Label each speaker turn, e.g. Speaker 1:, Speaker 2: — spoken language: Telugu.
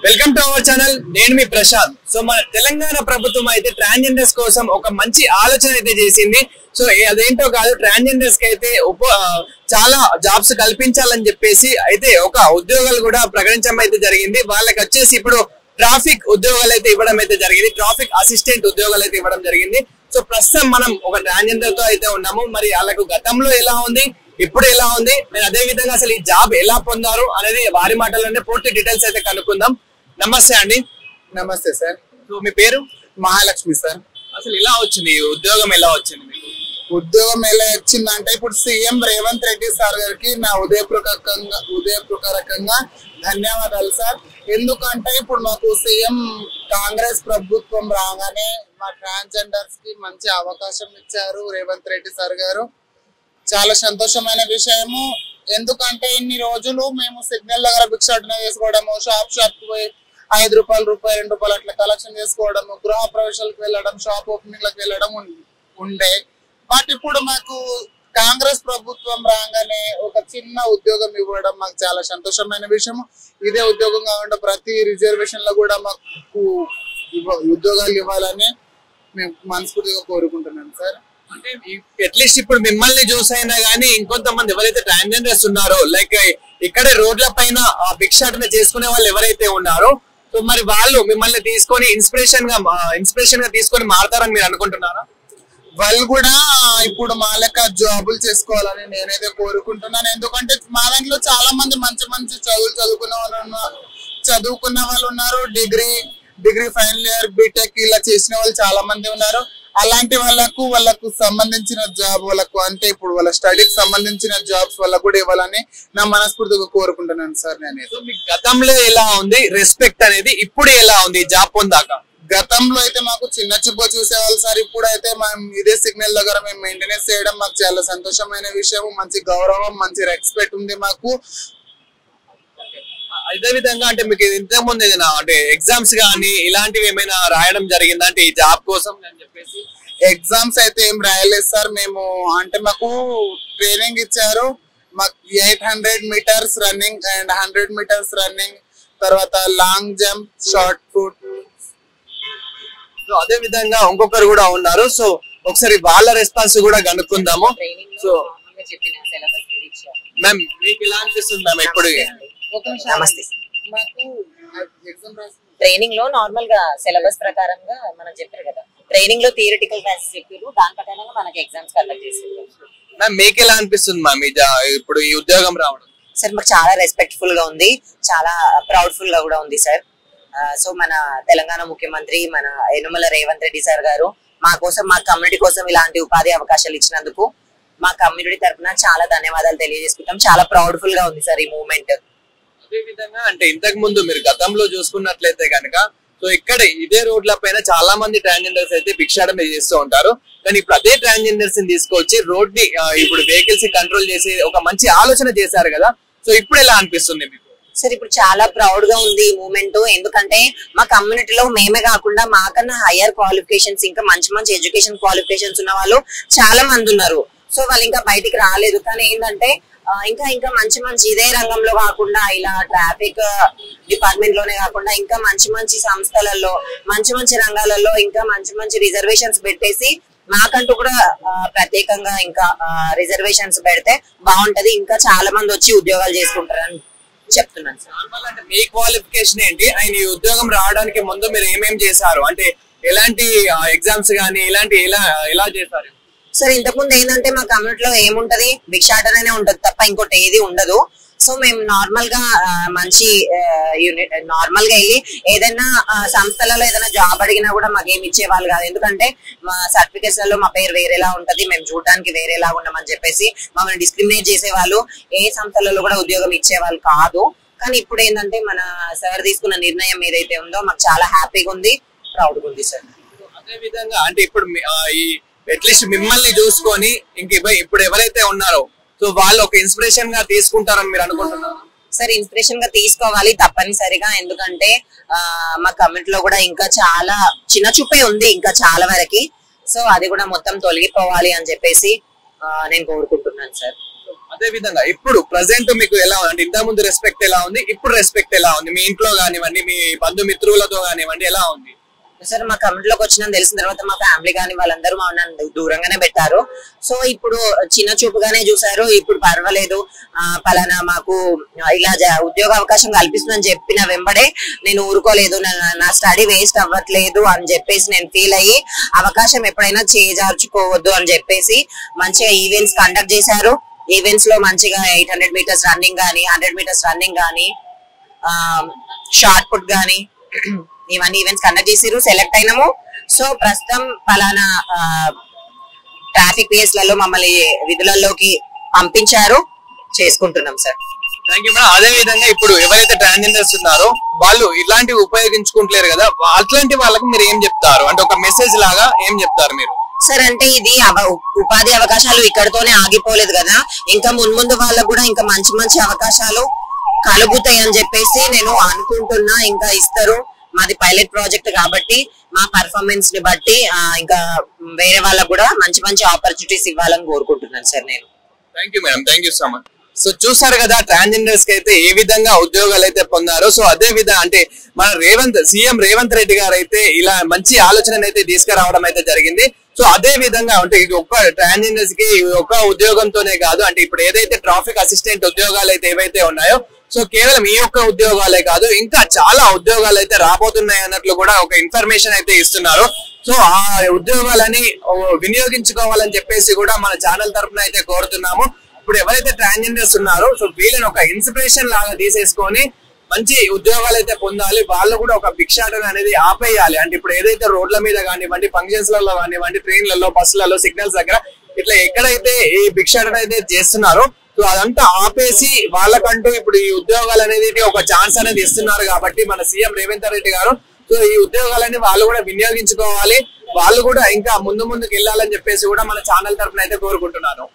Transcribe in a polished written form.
Speaker 1: Welcome to our channel. నేను మీ ప్రశాంత్. సో మన తెలంగాణ ప్రభుత్వం అయితే ట్రాన్స్జెండర్స్ కోసం ఒక మంచి ఆలోచన అయితే చేసింది. సో అదేంటో కాదు, ట్రాన్స్జెండర్స్ కి అయితే చాలా జాబ్స్ కల్పించాలని చెప్పేసి అయితే ఒక ఉద్యోగాలు కూడా ప్రకటించడం అయితే జరిగింది. వాళ్ళకి వచ్చేసి ఇప్పుడు ట్రాఫిక్ ఉద్యోగాలు అయితే ఇవ్వడం అయితే జరిగింది. ట్రాఫిక్ అసిస్టెంట్ ఉద్యోగాలు అయితే ఇవ్వడం జరిగింది. సో ప్రస్తుతం మనం ఒక ట్రాన్స్జెండర్ తో అయితే ఉన్నాము. మరి వాళ్ళకు గతంలో ఎలా ఉంది, ఇప్పుడు ఎలా ఉంది, మరి అదే విధంగా అసలు ఈ జాబ్ ఎలా పొందారు అనేది వారి మాటల్లోనే పూర్తి డీటెయిల్స్ అయితే కనుక్కుందాం. నమస్తే అండి.
Speaker 2: నమస్తే సార్.
Speaker 1: సో మీ పేరు?
Speaker 2: మహాలక్ష్మి సార్.
Speaker 1: అసలు ఎలా వచ్చింది ఉద్యోగం, ఎలా వచ్చింది మీకు?
Speaker 2: ఉద్యోగం ఎలా వచ్చిందంటే ఇప్పుడు సీఎం రేవంత్ రెడ్డి సార్ గారికి నా ఉదయపూర్వకంగా ధన్యవాదాలు సార్. ఎందుకంటే ఇప్పుడు మాకు సీఎం కాంగ్రెస్ ప్రభుత్వం రాగానే మా ట్రాన్స్జెండర్స్ కి మంచి అవకాశం ఇచ్చారు రేవంత్ రెడ్డి సార్ గారు. చాలా సంతోషమైన విషయము. ఎందుకంటే ఇన్ని రోజులు మేము సిగ్నల్ దగ్గర భిక్షాటన చేసుకోవడము, షాప్ పోయి ₹5 ₹2 అట్లా కలెక్షన్ చేసుకోవడము, గృహ ప్రవేశాలకు వెళ్ళడం, షాప్ ఓపెనింగ్లకు వెళ్ళడం ఉండే. బట్ ఇప్పుడు మాకు కాంగ్రెస్ ప్రభుత్వం రాగానే ఒక చిన్న ఉద్యోగం ఇవ్వడం మాకు చాలా సంతోషమైన విషయం. ఇదే ఉద్యోగం కాకుండా ప్రతి రిజర్వేషన్ లో కూడా మాకు ఉద్యోగాలు ఇవ్వాలని మేము మనస్ఫూర్తిగా కోరుకుంటున్నాం సార్.
Speaker 1: అంటే అట్లీస్ట్ ఇప్పుడు మిమ్మల్ని చూసైనా గానీ ఇంకొంతమంది ఎవరైతే ట్రాన్స్జెండర్స్ ఉన్నారో, లైక్ ఇక్కడే రోడ్ల పైన భిక్షాటన చేసుకునే వాళ్ళు ఎవరైతే ఉన్నారో, సో మరి వాళ్ళు మిమ్మల్ని తీసుకొని ఇన్స్పిరేషన్ గా తీసుకొని మారతారని మీరు అనుకుంటున్నారా?
Speaker 2: వాళ్ళు కూడా ఇప్పుడు మా లెక్క జాబులు చేసుకోవాలని నేనైతే కోరుకుంటున్నాను. ఎందుకంటే మా దాంట్లో చాలా మంది మంచి మంచి చదువుకున్న వాళ్ళు ఉన్నారు. డిగ్రీ ఫైనల్ ఇయర్, బీటెక్ ఇలా చేసిన వాళ్ళు చాలా మంది ఉన్నారు. అలాంటి వాళ్ళకు సంబంధించిన జాబ్ వాళ్ళకు అంటే ఇప్పుడు వాళ్ళ స్టడీకి సంబంధించిన జాబ్స్ వాళ్ళకు కూడా ఇవ్వాలని నా మనస్ఫూర్తిగా కోరుకుంటున్నాను సార్. నేను
Speaker 1: మీకు గతంలో ఎలా ఉంది రెస్పెక్ట్ అనేది, ఇప్పుడు ఎలా ఉంది జాబ్ పొందాక?
Speaker 2: గతంలో అయితే మాకు చిన్న చూపు చూసేవాళ్ళు సార్. ఇప్పుడైతే మేము ఇదే సిగ్నల్ దగ్గర మేము మెయింటెనెన్స్ చేయడం మాకు చాలా సంతోషమైన విషయం. మంచి గౌరవం, మంచి రెస్పెక్ట్ ఉంది మాకు.
Speaker 1: అదే విధంగా అంటే మీకు ఇంతకు ముందు ఏదైనా అంటే ఎగ్జామ్స్ కానీ ఇలాంటివి ఏమైనా రాయడం జరిగిందా అంటే ఈ జాబ్ కోసం అని చెప్పేసి?
Speaker 2: ఎగ్జామ్స్ అయితే ఏం రాయలేదు సార్. మేము అంటే మాకు ట్రైనింగ్ ఇచ్చారు. మాకు 800 meters running and 100 meters running, తర్వాత long jump, shot put.
Speaker 1: So అదే విధంగా ఇంకొకరు కూడా ఉన్నారు. సో ఒకసారి వాళ్ళ రెస్పాన్స్ కూడా కనుక్కుందాము. సో మ్యామ్, మీకు ఎలా అనిపిస్తుంది మ్యామ్ ఇప్పుడు?
Speaker 3: నమస్తే. ట్రైనింగ్ లో నార్మల్ గా సిలబస్ ప్రకారంగా మనం చెప్పారు కదా, ట్రైనింగ్ లో థియరిటికల్ క్లాసెస్ చెప్పారు, దాని ప్రకారంగా మనకి ఎగ్జామ్స్ కండక్ట్ చేశారు.
Speaker 1: మ్యామ్, మీకు ఎలా అనిపిస్తుంది మ్యామ్ ఇప్పుడు ఈ ఉద్యోగం రావడం?
Speaker 3: సార్ మాకు చాలా రెస్పెక్ట్ఫుల్ గా ఉంది, చాలా ప్రౌడ్ఫుల్ గా కూడా ఉంది సార్. సో మన తెలంగాణ ముఖ్యమంత్రి మన యనుమల రేవంత్ రెడ్డి సార్ గారు మా కోసం, మా కమ్యూనిటీ కోసం ఇలాంటి ఉపాధి అవకాశాలు ఇచ్చినందుకు మా కమ్యూనిటీ తరఫున చాలా ధన్యవాదాలు తెలియజేసుకుంటాం. చాలా ప్రౌడ్ఫుల్ గా ఉంది సార్ ఈ మూవ్మెంట్.
Speaker 1: అదే విధంగా అంటే ఇంతకు ముందు మీరు గతంలో చూసుకున్నట్లయితే కనుక సో ఇక్కడ ఇదే రోడ్ల పైన చాలా మంది ట్రాన్స్జెండర్స్ అయితే భిక్షాటన చేస్తూ ఉంటారు. కానీ ఇప్పుడు అదే ట్రాన్స్జెండర్స్ ని తీసుకొచ్చి రోడ్ ని ఇప్పుడు వెహికల్స్ కంట్రోల్ చేసి ఒక మంచి ఆలోచన చేశారు కదా. సో ఇప్పుడు ఎలా అనిపిస్తుంది మీకు?
Speaker 3: సార్ ఇప్పుడు చాలా ప్రౌడ్ గా ఉంది ఈ మూమెంట్. ఎందుకంటే మా కమ్యూనిటీలో మేమే కాకుండా మాకన్నా హయ్యర్ క్వాలిఫికేషన్స్, ఇంకా మంచి మంచి ఎడ్యుకేషన్ క్వాలిఫికేషన్స్ ఉన్న వాళ్ళు చాలా మంది ఉన్నారు. సో వాళ్ళు ఇంకా బయటికి రాలేదు. కానీ ఏంటంటే ఇంకా మంచి మంచి ఇదే రంగంలో కాకుండా ఇలా ట్రాఫిక్ డిపార్ట్మెంట్ లోనే కాకుండా ఇంకా మంచి మంచి సంస్థలలో, మంచి మంచి రంగాలలో ఇంకా మంచి మంచి రిజర్వేషన్స్ పెట్టేసి మాకంటూ కూడా ప్రత్యేకంగా ఇంకా రిజర్వేషన్స్ పెడితే బాగుంటది. ఇంకా చాలా మంది వచ్చి ఉద్యోగాలు చేసుకుంటారని చెప్తున్నాను సార్.
Speaker 1: అంటే మీ క్వాలిఫికేషన్ ఏంటి? ఆయన ఈ ఉద్యోగం రావడానికి ముందు మీరు ఏమేం చేశారు? అంటే ఎలాంటి ఎగ్జామ్స్ కానీ ఇలాంటి ఎలా చేశారు?
Speaker 3: సార్ ఇంతకుముందు ఏంటంటే మా కమ్యూనిటీలో ఏముంటది, భిక్షాటననే ఉంటది తప్ప ఇంకోటి ఏది ఉండదు. సో మేము నార్మల్ గా మంచి నార్మల్ గా వెళ్ళి ఏదైనా సంస్థలలో ఏదైనా జాబ్ అడిగినా కూడా మాకేమి ఇచ్చేవాళ్ళు కాదు. ఎందుకంటే మా సర్టిఫికేట్స్ లలో మా పేరు వేరేలా ఉంటది, మేము చూడడానికి వేరేలా ఉన్నామని చెప్పేసి మమ్మల్ని డిస్క్రిమినేట్ చేసేవాళ్ళు. ఏ సంస్థలలో కూడా ఉద్యోగం ఇచ్చేవాళ్ళు కాదు. కానీ ఇప్పుడు ఏంటంటే మన సార్ తీసుకున్న నిర్ణయం ఏదైతే ఉందో మాకు చాలా హ్యాపీగా ఉంది, ప్రౌడ్ గా ఉంది సార్.
Speaker 1: అదే విధంగా అంటే ఇప్పుడు ఈ అట్లీస్ట్ మిమ్మల్ని చూసుకొని ఇంక ఇప్పుడు ఎవరైతే ఉన్నారో సో వాళ్ళు ఒక ఇన్స్పిరేషన్ గా తీసుకుంటారని మీరు అనుకుంటున్నారు?
Speaker 3: సార్ ఇన్స్పిరేషన్ గా తీసుకోవాలి తప్పనిసరిగా. ఎందుకంటే మా కమ్యూనిటీలో కూడా ఇంకా చాలా చిన్న చూపే ఉంది ఇంకా చాలా వరకు. సో అది కూడా మొత్తం తొలగిపోవాలి అని చెప్పేసి నేను కోరుకుంటున్నాను సార్.
Speaker 1: అదే విధంగా ఇప్పుడు ప్రెసెంట్ మీకు ఎలా ఉంది అంటే ఇంత ముందు రెస్పెక్ట్ ఎలా ఉంది, ఇప్పుడు రెస్పెక్ట్ ఎలా ఉంది, మీ ఇంట్లో కానివ్వండి, మీ బంధుమిత్రులతో కానివ్వండి, ఎలా ఉంది?
Speaker 3: సార్ మా కమిటీలోకి వచ్చిన తెలిసిన తర్వాత మా ఫ్యామిలీ కానీ వాళ్ళందరూ మా నన్ను దూరంగానే పెట్టారు. సో ఇప్పుడు చిన్న చూపుగానే చూసారు. ఇప్పుడు పర్వాలేదు, పలానా మాకు ఇలా ఉద్యోగ అవకాశం కల్పిస్తుందని చెప్పిన వెంబడే నేను ఊరుకోలేదు. నా స్టడీ వేస్ట్ అవ్వట్లేదు అని చెప్పేసి నేను ఫీల్ అయ్యి అవకాశం ఎప్పుడైనా చేజార్చుకోవద్దు అని చెప్పేసి మంచిగా ఈవెంట్స్ కండక్ట్ చేశారు. ఈవెంట్స్ లో మంచిగా 800 మీటర్స్ రన్నింగ్ గానీ, 100 మీటర్స్ రన్నింగ్ గానీ, షార్ట్ పుట్ గానీ ఇవన్నీ ఈవెంట్స్ కండక్ట్ చేసిరు. సెలెక్ట్ అయినాము. సో ప్రస్తుతం పలానా ట్రాఫిక్ పిఎస్లలో మమ్మల్ని విధులలోకి పంపించారు, చేసుకుంటున్నాం సార్.
Speaker 1: Thank you madam. అదే విధంగా ఇప్పుడు ఎవరైతే ట్రాన్స్జెండర్స్ ఉన్నారో వాళ్ళు ఇలాంటివి ఉపయోగించుకుంటలేరు కదా, అట్లాంటి వాళ్ళకి మీరు ఏం చెప్తారు? అంటే ఒక మెసేజ్ లాగా ఏం చెప్తారు మీరు?
Speaker 3: సార్ అంటే ఇది ఉపాధి అవకాశాలు ఇక్కడతోనే ఆగిపోలేదు కదా, ఇంకా మున్ముందు వాళ్ళకు కూడా ఇంకా మంచి మంచి అవకాశాలు కలుగుతాయి అని చెప్పేసి నేను అనుకుంటున్నా. ఇంకా ఇస్తారు. మాది పైలట్ ప్రాజెక్ట్ కాబట్టి మా పర్ఫార్మెన్స్ ని బట్టి ఇంకా వేరే వాళ్ళకు కూడా మంచి మంచి ఆపర్చునిటీస్ ఇవ్వాలని కోరుకుంటున్నాను సార్ నేను.
Speaker 1: Thank you madam. Thank you so much. So చూసారు కదా ట్రాన్స్జెండర్స్ కి అయితే ఏ విధంగా ఉద్యోగాలు అయితే పొందారో. సో అదే విధంగా అంటే మన సీఎం రేవంత్ రెడ్డి గారు అయితే ఇలా మంచి ఆలోచన అయితే తీసుకురావడం అయితే జరిగింది. సో అదే విధంగా అంటే ఇది ఒక్క ట్రాన్స్జెండర్స్ కి ఒక్క ఉద్యోగంతోనే కాదు, అంటే ఇప్పుడు ఏదైతే ట్రాఫిక్ అసిస్టెంట్ ఉద్యోగాలు అయితే ఏవైతే ఉన్నాయో, సో కేవలం ఈ యొక్క ఉద్యోగాలే కాదు ఇంకా చాలా ఉద్యోగాలు అయితే రాబోతున్నాయి అన్నట్లు కూడా ఒక ఇన్ఫర్మేషన్ అయితే ఇస్తున్నారు. సో ఆ ఉద్యోగాలని వినియోగించుకోవాలని చెప్పేసి కూడా మన ఛానల్ తరఫున అయితే కోరుతున్నాము. ఇప్పుడు ఎవరైతే ట్రాన్స్జెండర్స్ ఉన్నారో సో వీళ్ళని ఒక ఇన్స్పిరేషన్ లాగా తీసేసుకొని మంచి ఉద్యోగాలు అయితే పొందాలి. వాళ్ళు కూడా ఒక భిక్షాటన అనేది ఆపేయాలి. అంటే ఇప్పుడు ఏదైతే రోడ్ల మీద కానివ్వండి, ఫంక్షన్స్ లలో కానివ్వండి, ట్రైన్లలో, బస్సులలో, సిగ్నల్స్ దగ్గర ఇట్లా ఎక్కడైతే ఈ భిక్షాటన అయితే చేస్తున్నారో సో అదంతా ఆపేసి వాళ్ళకంటూ ఇప్పుడు ఈ ఉద్యోగాలు అనేది ఒక ఛాన్స్ అనేది ఇస్తున్నారు కాబట్టి మన సీఎం రేవంత్ రెడ్డి గారు సో ఈ ఉద్యోగాలని వాళ్ళు కూడా వినియోగించుకోవాలి. వాళ్ళు కూడా ఇంకా ముందుకు వెళ్ళాలని చెప్పేసి కూడా మన ఛానల్ తరఫున అయితే కోరుకుంటున్నాను.